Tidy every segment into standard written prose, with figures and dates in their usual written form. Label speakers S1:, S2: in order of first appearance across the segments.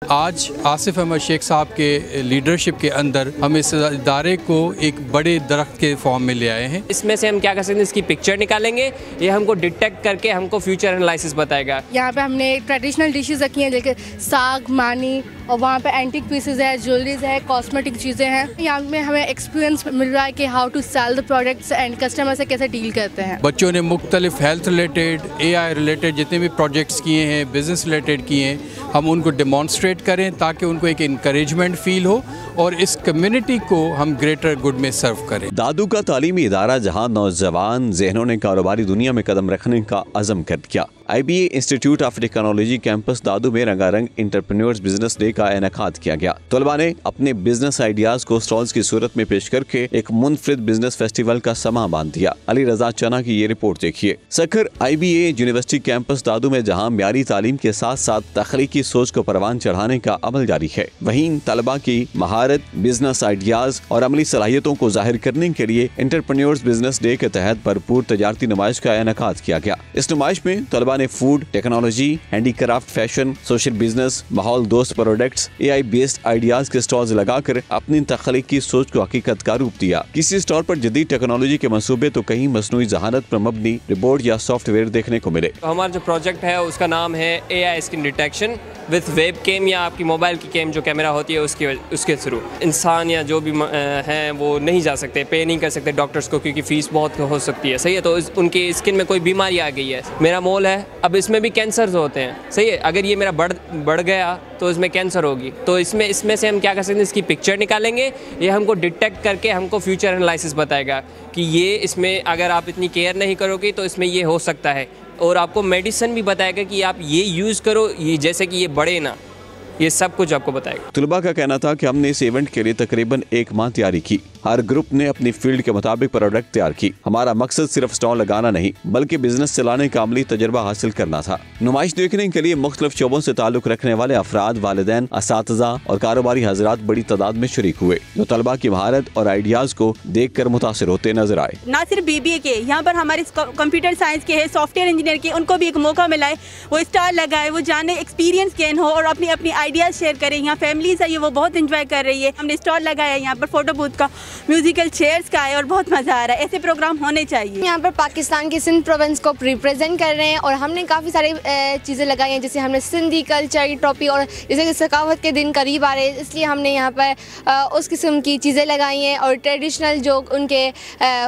S1: आज आसिफ अहमद शेख साहब के लीडरशिप के अंदर हम इस इदारे को एक बड़े दरख्त के फॉर्म में ले आए हैं।
S2: इसमें से हम क्या कर सकते हैं, इसकी पिक्चर निकालेंगे, ये हमको डिटेक्ट करके हमको फ्यूचर एनालिसिस बताएगा।
S3: यहाँ पे हमने ट्रेडिशनल डिशेस रखी हैं जैसे साग, मानी, और वहाँ पे एंटीक पीसेस है, ज्वेलरीज है, कॉस्मेटिक चीज़ें हैं। यहाँ में हमें एक्सपीरियंस मिल रहा है कि how to sell the products and customer से कैसे डील करते हैं।
S1: बच्चों ने मुख्तलिफ हेल्थ रिलेटेड, AI रिलेटेड जितने भी प्रोजेक्ट्स किए हैं, बिजनेस रिलेटेड किए हैं, हम उनको डेमॉन्स्ट्रेट करें ताकि उनको एक इंकरेजमेंट फील हो और इस कम्युनिटी को हम ग्रेटर गुड में सर्व करें।
S4: दादू का तालीमी इदारा जहां नौजवान जहनों ने कारोबारी दुनिया में कदम रखने का अज़म कर दिया। IBA institute of technology campus Dadu में रंगारंग इंटरप्रेन्योर्स बिजनेस डे का इनेकाद किया गया। तलबा ने अपने बिजनेस आइडियाज को स्टॉल्स की सूरत में पेश करके एक मुनफरिद बिजनेस फेस्टिवल का समा बांध दिया। अली रजा चना की ये रिपोर्ट देखिए। Sukkur IBA university campus Dadu में जहां म्यारी तालीम के साथ साथ तख्लीकी सोच को परवान चढ़ाने का अमल जारी है, वहीं तलबा की महारत, बिजनेस आइडियाज और अमली सलाहियतों को जाहिर करने के लिए इंटरप्रेन्योर्स बिजनेस डे के तहत भरपूर तजारती नुमाइश का इनेकाद किया गया। इस नुमाइश में तलबा ने food, technology, handicraft, fashion, social business, माहौल दोस्त प्रोडक्ट्स, AI बेस्ड आइडियाज के स्टॉल्स लगाकर अपनी तख्लीकी सोच को हकीकत का रूप दिया। किसी स्टॉल पर जदीद टेक्नोलॉजी के मंसूबे तो कहीं मसनूई जहानत पर मबनी रिपोर्ट या सॉफ्टवेयर देखने को मिले।
S2: हमारा जो प्रोजेक्ट है उसका नाम है AI skin detection with web cam, या आपकी मोबाइल की कैम जो कैमरा होती है उसके थ्रू इंसान या जो भी हैं वो नहीं जा सकते, पे नहीं कर सकते डॉक्टर्स को, क्योंकि फीस बहुत हो सकती है। सही है, तो उनकी स्किन में कोई बीमारी आ गई है। मेरा मोल है, अब इसमें भी कैंसर होते हैं। सही है, अगर ये मेरा बढ़ गया तो इसमें कैंसर होगी, तो इसमें से हम क्या कर सकते हैं, इसकी पिक्चर निकालेंगे, ये हमको डिटेक्ट करके हमको फ्यूचर एनालिसिस बताएगा कि ये इसमें अगर आप इतनी केयर नहीं करोगे तो इसमें ये हो सकता है, और आपको मेडिसिन भी बताएगा कि आप ये यूज़ करो, ये जैसे कि ये बढ़े ना, ये सब कुछ आपको बताएगा।
S4: तलबा का कहना था कि हमने इस इवेंट के लिए तकरीबन 1 माह तैयारी की। हर ग्रुप ने अपनी फील्ड के मुताबिक प्रोडक्ट तैयार की। हमारा मकसद सिर्फ स्टॉल लगाना नहीं बल्कि बिजनेस चलाने का अमली तजर्बा हासिल करना था। नुमाइश देखने के लिए मुख्तलिफ शोबों से ताल्लुक रखने वाले अफराद, वालिदैन, असातिज़ा और कारोबारी हजरात बड़ी तादाद में शरीक हुए, जो तलबा की महारत और आइडियाज को देख कर मुतासिर होते नजर आए।
S5: न सिर्फ BBA के, यहाँ पर हमारे कंप्यूटर साइंस के है, सॉफ्टवेयर इंजीनियर के, उनको भी एक मौका मिला है, वो स्टॉल लगाए, वो जाने, एक्सपीरियंस गेन हो और अपनी अपनी आइडियाज शेयर करें। यहाँ फैमिलीज है, ये वो बहुत इंजॉय कर रही है। हमने स्टॉल लगाया है, यहाँ पर फोटो बूथ का, म्यूजिकल चेयर्स का है और बहुत मजा आ रहा है। ऐसे प्रोग्राम होने चाहिए।
S3: यहाँ पर पाकिस्तान की सिंध प्रोविंस को रिप्रेजेंट कर रहे हैं और हमने काफ़ी सारी चीज़ें लगाई हैं, जैसे हमने सिंधी कल्चर की टॉपी, और जैसे कि सकावत के दिन करीब आ रहे हैं इसलिए हमने यहाँ पर उस किस्म की चीज़ें लगाई हैं, और ट्रेडिशनल जो उनके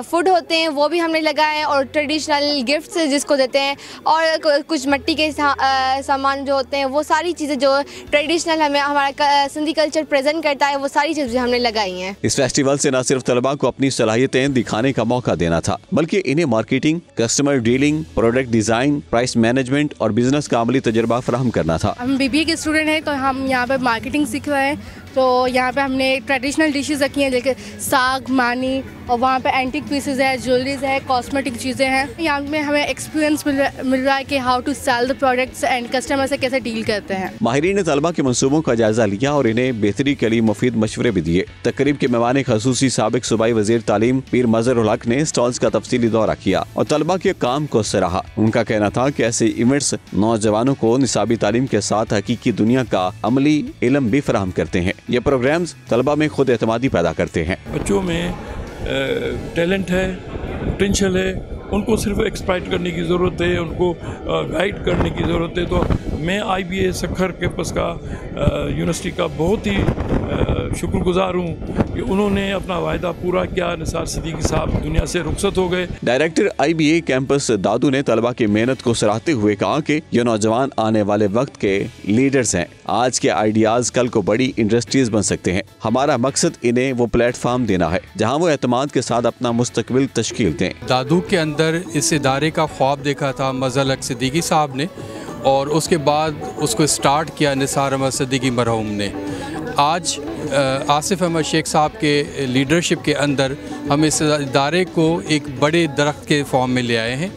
S3: फूड होते हैं वो भी हमने लगाए हैं, और ट्रेडिशनल गिफ्ट्स जिसको देते हैं, और कुछ मिट्टी के सामान जो होते हैं, वो सारी चीज़ें जो ट्रेडिशनल हमें हमारा सिंधी कल्चर प्रेजेंट करता है, वो सारी चीज़ें हमने लगाई हैं।
S4: इस फेस्टिवल से न सिर्फ तलबा को अपनी सलाहियतें दिखाने का मौका देना था, बल्कि इन्हें marketing, customer dealing, product design, price management और बिजनेस का अमली तजर्बा फराहम करना था।
S3: हम BBA के स्टूडेंट हैं, तो हम यहाँ पे मार्केटिंग सीख रहे हैं। तो यहाँ पे हमने ट्रेडिशनल डिशेस रखी हैं जैसे साग, मानी, और वहाँ पे एंटीक पीसेस है, ज्वेलरीज है, कॉस्मेटिक चीज़ें हैं। यहाँ में हमें एक्सपीरियंस मिल रहा है कि how to sell the products and customer से कैसे डील करते हैं।
S4: माहिरीन ने तलबा के मंसूबों का जायजा लिया और इन्हें बेहतरी के लिए मुफीद मशवरे भी दिए। तकरीब के मेहमान खसूसी साबिक सूबाई वजीर तालीम पीर मजहरुल हक ने स्टॉल्स का तफसीली दौरा किया और तलबा के काम को सराहा। उनका कहना था कि ऐसे इवेंट्स नौजवानों को निसाबी तालीम के साथ हकीकी दुनिया का अमली इल्म भी फराहम करते हैं। ये प्रोग्राम्स तलबा में खुद एतमादी पैदा करते हैं।
S6: बच्चों में टैलेंट है, पोटेंशियल है, उनको सिर्फ एक्सप्लॉइट करने की ज़रूरत है, उनको गाइड करने की ज़रूरत है। तो मैं IBA सखर कैंपस का यूनिवर्सिटी का बहुत ही शुक्रगुजार हूँ कि उन्होंने अपना वायदा पूरा किया। निसार सिद्दीकी साहब दुनिया से रुखसत हो गए।
S4: डायरेक्टर IBA कैंपस दादू ने तलबा की मेहनत को सराहते हुए कहा कि ये नौजवान आने वाले वक्त के लीडर्स हैं। आज के आइडियाज कल को बड़ी इंडस्ट्रीज बन सकते हैं। हमारा मकसद इन्हें वो प्लेटफॉर्म देना है जहाँ वो एतमाद के साथ अपना मुस्तकबिल तश्कील दें।
S1: दादू के अंदर इस इदारे का ख्वाब देखा था मज़हरुल हक सिद्दीकी साहब ने, और उसके बाद उसको स्टार्ट किया निसार अहमद सिद्दीकी मरहूम ने। आज आसिफ अहमद शेख साहब के लीडरशिप के अंदर हम इस इदारे को एक बड़े दरख्त के फॉर्म में ले आए हैं,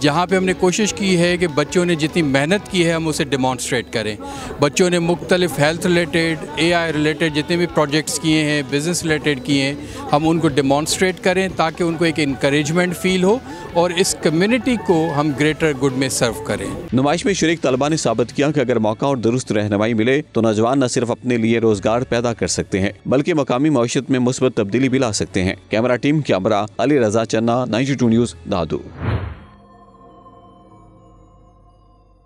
S1: जहाँ पे हमने कोशिश की है कि बच्चों ने जितनी मेहनत की है हम उसे डेमॉन्स्ट्रेट करें। बच्चों ने मुख्तलिफ हेल्थ रिलेटेड, AI रिलेटेड जितने भी प्रोजेक्ट्स किए हैं, बिज़नेस रिलेटेड किए हैं, हम उनको डेमॉन्स्ट्रेट करें ताकि उनको एक इंकरेजमेंट फ़ील हो और इस कम्युनिटी को हम ग्रेटर गुड में सर्व करें।
S4: नुमाइश में शरीक तलबा ने साबित किया कि अगर मौका और दुरुस्त रहनुमाई मिले तो नौजवान न सिर्फ अपने लिए रोजगार पैदा कर सकते हैं बल्कि मकामी मईशत में मुस्बत तब्दीली भी ला सकते हैं। कैमरा टीम कैमरा अली रजा चन्ना, 92 न्यूज़, दादू।